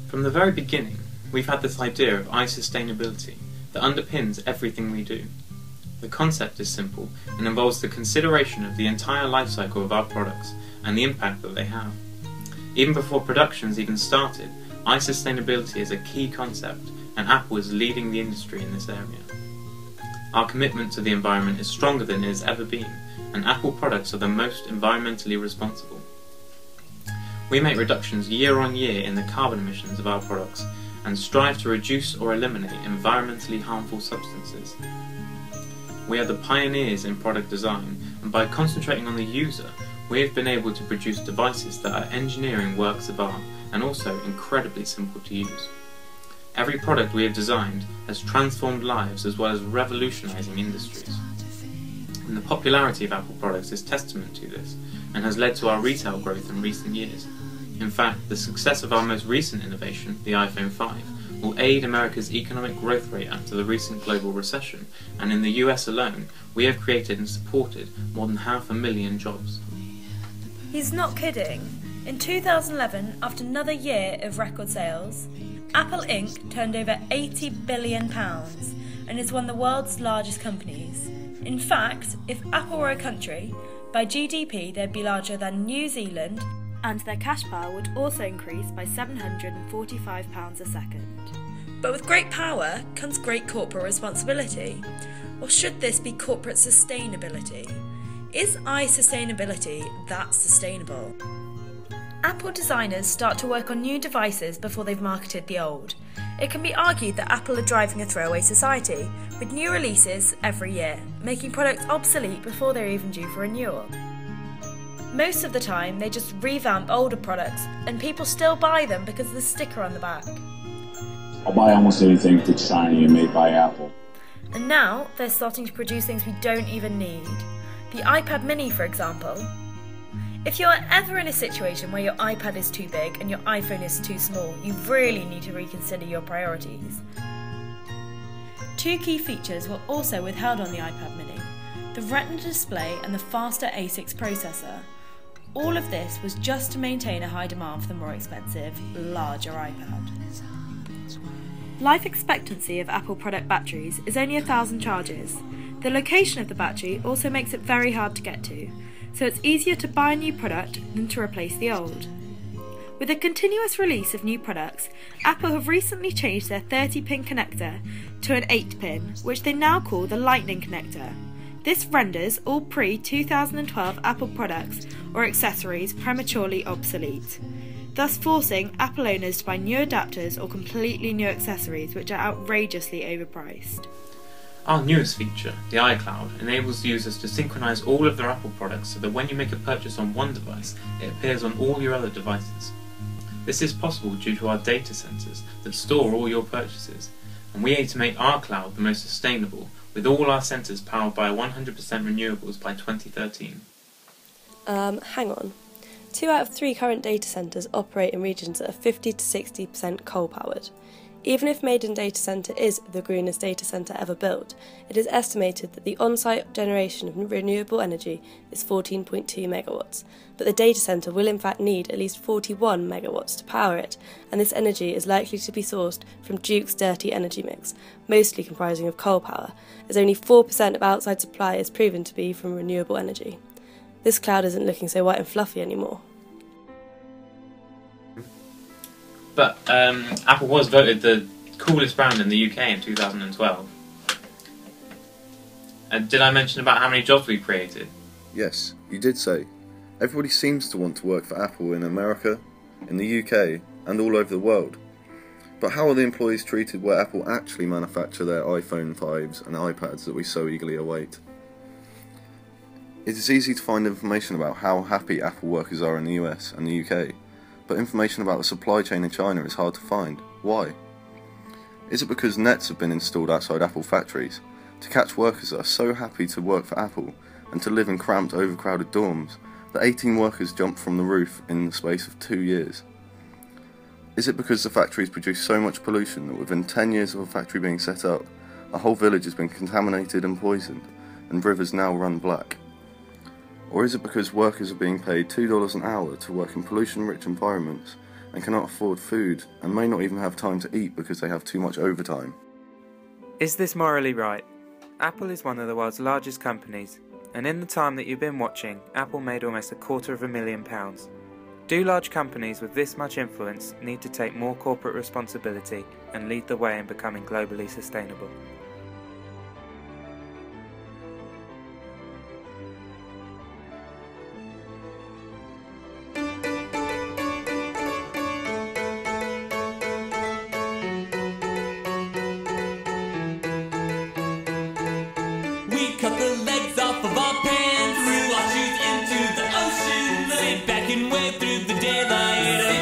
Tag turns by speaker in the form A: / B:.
A: From the very beginning, we've had this idea of iSustainability that underpins everything we do. The concept is simple and involves the consideration of the entire life cycle of our products and the impact that they have. Even before production has even started, iSustainability is a key concept, and Apple is leading the industry in this area. Our commitment to the environment is stronger than it has ever been, and Apple products are the most environmentally responsible. We make reductions year on year in the carbon emissions of our products and strive to reduce or eliminate environmentally harmful substances. We are the pioneers in product design, and by concentrating on the user, we have been able to produce devices that are engineering works of art and also incredibly simple to use. Every product we have designed has transformed lives as well as revolutionising industries. And the popularity of Apple products is testament to this and has led to our retail growth in recent years. In fact, the success of our most recent innovation, the iPhone 5, will aid America's economic growth rate after the recent global recession, and in the US alone, we have created and supported more than 500,000 jobs.
B: He's not kidding. In 2011, after another year of record sales, Apple Inc. turned over £80 billion and is one of the world's largest companies. In fact, if Apple were a country, by GDP they'd be larger than New Zealand, and their cash pile would also increase by £745 a second. But with great power comes great corporate responsibility. Or should this be corporate sustainability? Is iSustainability that sustainable? Apple designers start to work on new devices before they've marketed the old. It can be argued that Apple are driving a throwaway society, with new releases every year, making products obsolete before they're even due for renewal. Most of the time, they just revamp older products, and people still buy them because of the sticker on the back.
C: I'll buy almost anything that's shiny and made by Apple.
B: And now, they're starting to produce things we don't even need. The iPad mini, for example. If you're ever in a situation where your iPad is too big and your iPhone is too small, you really need to reconsider your priorities. Two key features were also withheld on the iPad mini: the Retina display and the faster A6 processor. All of this was just to maintain a high demand for the more expensive, larger iPad. Life expectancy of Apple product batteries is only 1,000 charges. The location of the battery also makes it very hard to get to, so it's easier to buy a new product than to replace the old. With a continuous release of new products, Apple have recently changed their 30-pin connector to an 8-pin, which they now call the Lightning connector. This renders all pre-2012 Apple products or accessories prematurely obsolete, thus forcing Apple owners to buy new adapters or completely new accessories which are outrageously overpriced.
A: Our newest feature, the iCloud, enables users to synchronize all of their Apple products so that when you make a purchase on one device, it appears on all your other devices. This is possible due to our data centers that store all your purchases, and we aim to make our cloud the most sustainable, with all our centers powered by 100% renewables by 2013.
D: Hang on. 2 out of 3 current data centers operate in regions that are 50 to 60% coal-powered. Even if Maiden Data Centre is the greenest data centre ever built, it is estimated that the on-site generation of renewable energy is 14.2 megawatts, but the data centre will in fact need at least 41 megawatts to power it, and this energy is likely to be sourced from Duke's dirty energy mix, mostly comprising of coal power, as only 4% of outside supply is proven to be from renewable energy. This cloud isn't looking so white and fluffy anymore.
A: But Apple was voted the coolest brand in the UK in 2012. Did I mention about how many jobs we created?
E: Yes, you did say. Everybody seems to want to work for Apple in America, in the UK, and all over the world. But how are the employees treated where Apple actually manufacture their iPhone 5s and iPads that we so eagerly await? It is easy to find information about how happy Apple workers are in the US and the UK, but information about the supply chain in China is hard to find. Why? Is it because nets have been installed outside Apple factories to catch workers that are so happy to work for Apple and to live in cramped, overcrowded dorms that 18 workers jumped from the roof in the space of 2 years? Is it because the factories produce so much pollution that within 10 years of a factory being set up, a whole village has been contaminated and poisoned, and rivers now run black? Or is it because workers are being paid $2 an hour to work in pollution-rich environments and cannot afford food and may not even have time to eat because they have too much overtime.
F: Is this morally right? Apple is one of the world's largest companies, and in the time that you've been watching, Apple made almost £250,000. Do large companies with this much influence need to take more corporate responsibility and lead the way in becoming globally sustainable?
G: We cut the legs off of our pants, threw our shoes into the ocean, laid back and waved through the daylight.